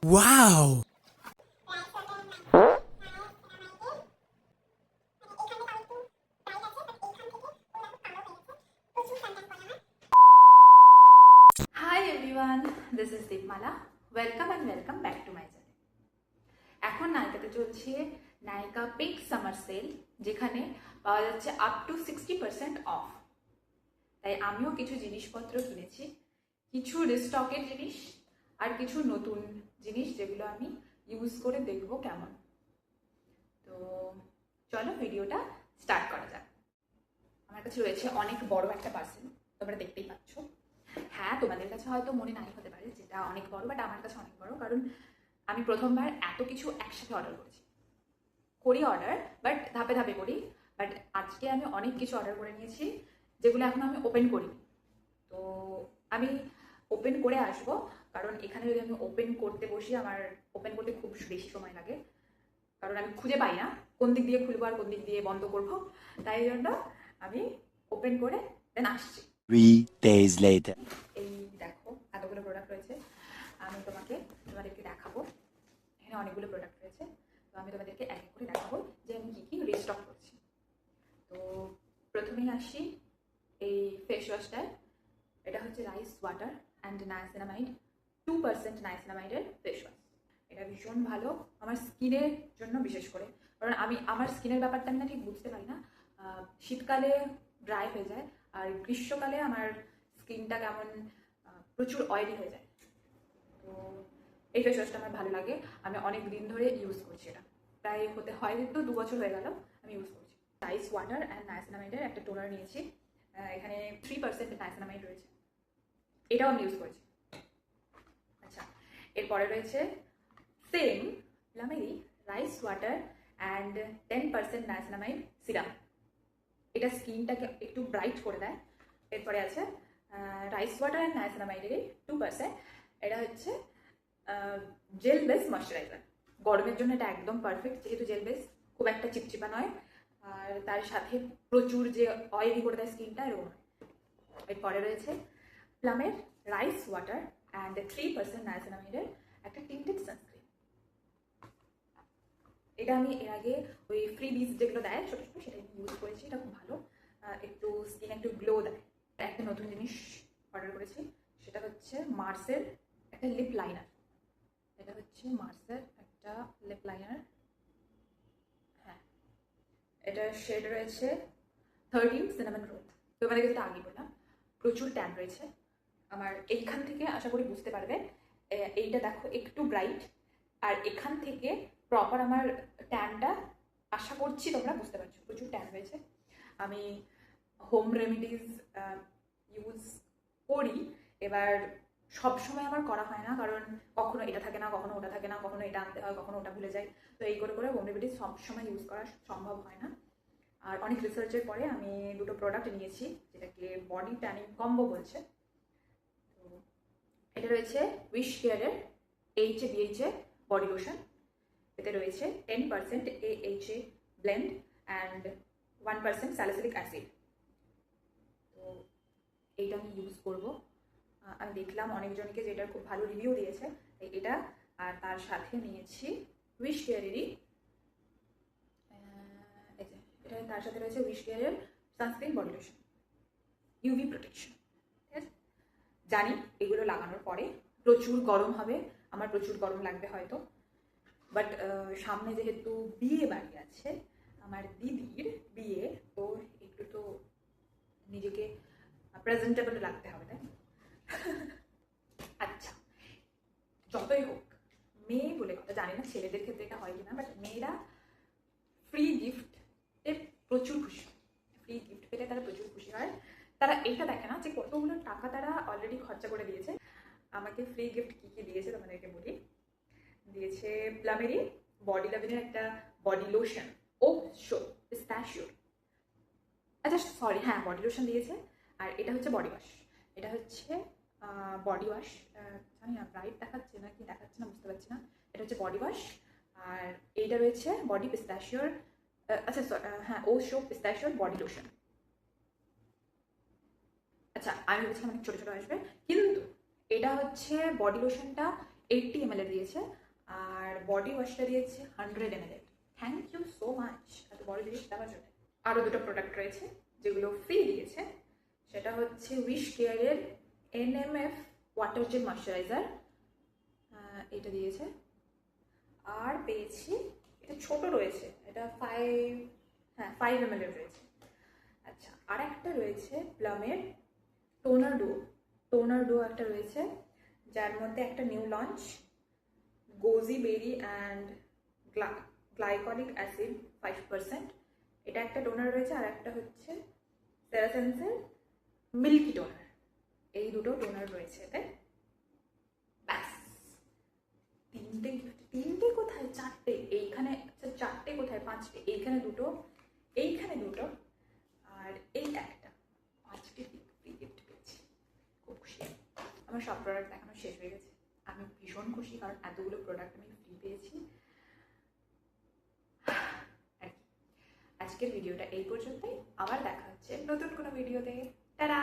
Wow! Hi everyone, this is Deepmala. Welcome and welcome back to my channel. এখন নাইকাতে চলছে নাইকা pick summer sell, যেখানে পাওয়া যাচ্ছে up to 60% of. তাই আমিও কিছু জিনিসপত্র কিনেছি, কিছু রিস্টকের জিনিস আর কিছু নতুন জিনিস যেগুলো আমি ইউজ করে দেখবো কেমন। তো চলো ভিডিওটা স্টার্ট করা যাক। আমার কাছে রয়েছে অনেক বড় একটা পার্সেল, তোমরা দেখতেই পাচ্ছ। হ্যাঁ, তোমাদের কাছে হয়তো মনে নাই হতে পারে যেটা অনেক বড়, বাট আমার কাছে অনেক বড়, কারণ আমি প্রথমবার এত কিছু একসাথে অর্ডার করি অর্ডার, বাট ধাপে ধাপে করি। বাট আজকে আমি অনেক কিছু অর্ডার করে নিয়েছি যেগুলো এখন আমি ওপেন করি। তো আমি ওপেন করে আসবো, কারণ এখানে যদি আমি ওপেন করতে বসি আমার ওপেন করতে খুব বেশি সময় লাগে, কারণ আমি খুঁজে পাই না কোন দিক দিয়ে খুলবো আর কোন দিক দিয়ে বন্ধ করবো। তাই জন্য আমি ওপেন করে দেন আসছি। 3 days later. এই দেখো এতগুলো প্রোডাক্ট রয়েছে, আমি তোমাদেরকে দেখাবো। এখানে অনেকগুলো প্রোডাক্ট রয়েছে, তো আমি তোমাদেরকে এক এক করে দেখাবো যে আমি কী কী রিস্টক করছি। তো প্রথমেই আসি এই ফেস ওয়াশটার। এটা হচ্ছে রাইস ওয়াটার অ্যান্ড নায়াসিনামাইড 2% নায়াসিনামাইডের ফেস ওয়াশ। এটা ভীষণ ভালো আমার স্কিনের জন্য, বিশেষ করে কারণ আমার স্কিনের ব্যাপারটা আমি না ঠিক বুঝতে পারি না। শীতকালে ড্রাই হয়ে যায় আর গ্রীষ্মকালে আমার স্কিনটা কেমন প্রচুর অয়েলি হয়ে যায়। তো এই ফেস ওয়াশটা আমার ভালো লাগে, আমি অনেক দিন ধরে ইউজ করছি। এটা প্রায় হয়তো 2 বছর হয়ে গেল আমি ইউজ করছি। রাইস ওয়াটার অ্যান্ড নায়াসিনামাইডের একটা টোনার নিয়েছি, এখানে 3% নায়াসিনামাইড রয়েছে, এটাও আমি ইউজ করেছি। আচ্ছা, এরপরে রয়েছে সেম প্লামেরি rice water and 10% niacinamide serum. এটা স্কিনটাকে একটু ব্রাইট করে দেয়। এরপরে আছে রাইস ওয়াটার অ্যান্ড নায়াসিনামাইডেরই 2%। এটা হচ্ছে জেল বেস ময়শ্চারাইজার। গরমের জন্য এটা একদম পারফেক্ট, যেহেতু জেল বেস খুব একটা চিপচিপা নয় আর তার সাথে প্রচুর যে অয়েলি করে দেয় স্কিনটা, এরকম নয়। এরপরে রয়েছে প্লামের রাইস ওয়াটার অ্যান্ড 3% নায়াসিনামাইডের একটা টিন্টেড সানস্ক্রিন। এটা আমি এর আগে ওই ফ্রি বিজ যেগুলো দেয় ছোটো ছোটো, সেটা ইউজ করেছি, এটা খুব ভালো, একটু স্কিন একটু গ্লো দেয়। একটা নতুন জিনিস অর্ডার করেছি, সেটা হচ্ছে মার্সের একটা লিপ লাইনার। এটা হচ্ছে মার্সের একটা লিপ লাইনার। হ্যাঁ, এটার শেড রয়েছে 13 সিনামন রোল। তোমাদেরকে যেটা আগে বললাম, প্রচুর ট্যান রয়েছে আমার এইখান থেকে, আশা করি বুঝতে পারবে। এইটা দেখো একটু ব্রাইট, আর এখান থেকে প্রপার আমার ট্যানটা আশা করছি তোমরা বুঝতে পারছো, প্রচুর ট্যান রয়েছে। আমি হোম রেমেডিজ ইউজ করি, এবার সব সময় আমার করা হয় না, কারণ কখনো এটা থাকে না, কখনো ওটা থাকে না, কখনো এটা আনতে হয়, কখনো ওটা ভুলে যায়। তো এই করে করে হোম রেমেডিজ সব সময় ইউজ করা সম্ভব হয় না। আর অনেক রিসার্চের পরে আমি দুটো প্রোডাক্ট নিয়েছি, যেটাকে বডি ট্যানিং কম্বো বলছে। তো এটা রয়েছে উইশ কেয়ারের AHA বডি লোশন। এতে রয়েছে 10% AHA blend and 1% salicylic acid. তো এইটা আমি ইউজ করবো। আমি দেখলাম অনেকজনকে যে এটার খুব ভালো রিভিউ দিয়েছে, তাই এটা আর তার সাথে নিয়েছি উইশ কেয়ারেরই এটা, তার সাথে রয়েছে উইশ কেয়ারের sunscreen body lotion UV protection. ঠিক আছে, জানি এগুলো লাগানোর পরে প্রচুর গরম হবে, আমার প্রচুর গরম লাগবে হয়তো, বাট সামনে যেহেতু বিয়ে বাড়ি আছে, আমার দিদির বিয়ে, তো একটু তো নিজেকে প্রেজেন্টেবল রাখতে হবে, তাই। আচ্ছা, যতই হোক, মেয়ে বলে কথা, জানি না ছেলেদের ক্ষেত্রে এটা হয় কিনা, বাট মেয়েরা ফ্রি গিফটে প্রচুর খুশি হয়। ফ্রি গিফট পেলে তারা প্রচুর খুশি হয়। তারা এটা দেখে না যে কতগুলো টাকা তারা অলরেডি খরচা করে দিয়েছে। আমাকে ফ্রি গিফট কী কী দিয়েছে তোমাদেরকে বলি। দিয়েছে প্লামেরি বডি লাভেনের একটা বডি লোশন, ও শো পিস্তাশিওর। আচ্ছা সরি, হ্যাঁ বডি লোশন দিয়েছে। আর এটা হচ্ছে বডি ওয়াশ। এটা হচ্ছে বডি ওয়াশ, জানি না ব্রাইট দেখাচ্ছে না কি দেখাচ্ছে না বুঝতে পারছি না। এটা হচ্ছে বডি ওয়াশ, আর এইটা রয়েছে বডি পিস্তাশিওর, আচ্ছা হ্যাঁ ও শো পিস্তাশিওর বডি লোশন। আচ্ছা, আমি ভেবেছিলাম অনেক ছোটো ছোটো আসবে, কিন্তু এটা হচ্ছে বডি লোশনটা 80 ml এর দিয়েছে, আর বডি ওয়াশটা দিয়েছে 100 ml এর। থ্যাংক ইউ সো মাচ এত বড় জিনিস দেওয়ার জন্য। আরও দুটো প্রোডাক্ট রয়েছে যেগুলো ফ্রি দিয়েছে, সেটা হচ্ছে উইশ কেয়ারের NMF ওয়াটার জেল ময়শ্চারাইজার, এটা দিয়েছে। আর পেয়েছি, এটা ছোট রয়েছে, এটা 5 ml এর রয়েছে। আচ্ছা, আর একটা রয়েছে প্লামের টোনার ডো একটা রয়েছে, যার মধ্যে একটা new launch goji berry and glycolic acid 5%, এটা একটা টোনার রয়েছে। আর একটা হচ্ছে সেরাসেন্সের মিল্কি টোনার। এই দুটো টোনার রয়েছে এতে। ব্যাস, তিনটে কোথায়, চারটে এইখানে, আচ্ছা চারটে কোথায়, পাঁচটে, এইখানে দুটো, এইখানে দুটো, আর এই একটা, 5টে ফ্রি গিফট পেয়েছি। খুব খুশি। আমার সব প্রোডাক্ট দেখানো শেষ হয়ে গেছে। আমি ভীষণ খুশি, কারণ এতগুলো প্রোডাক্ট আমি ফ্রি পেয়েছি। আজকের ভিডিওটা এই পর্যন্তই, আবার দেখা হচ্ছে নতুন কোনো ভিডিওতে। টাটা।